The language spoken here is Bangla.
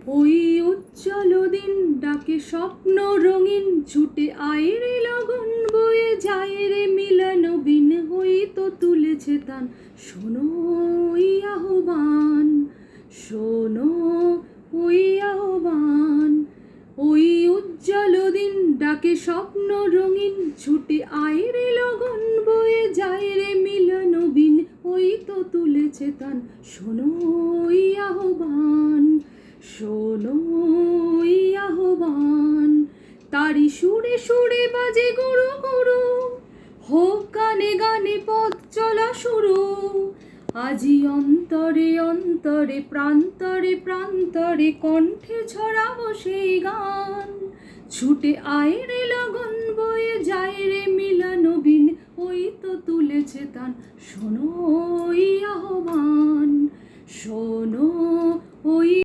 ওই উজ্জ্বল দিন ডাকে স্বপ্ন রঙিন, ছুটে আয় রে লগন বয়ে যায় রে মিলন বিন, হইতো তুলেছে তান। শোনো ওই আহ্বান, শোনো ওই আহ্বান। ওই উজ্জ্বল দিন ডাকে স্বপ্ন রঙিন, ছুটে আয় রে লগন বয়ে যায় রে মিলন বিন, হইতো তুলেছে তান। শোনো ওই আহ্বান, শোনো ওই আহ্বান। তারি সুরে সুরে বাজে গুরু গুরু, হোক গানে গানে পথ চলা শুরু। আজি অন্তরে অন্তরে প্রান্তরে প্রান্তরে কণ্ঠে ছড়াবো সেই গান। ছুটে আয় রে লগন বয়ে যায় রে মিলন বিন, ওই তো তুলেছে তান। শোনো ওই আহ্বান, শোনো ওই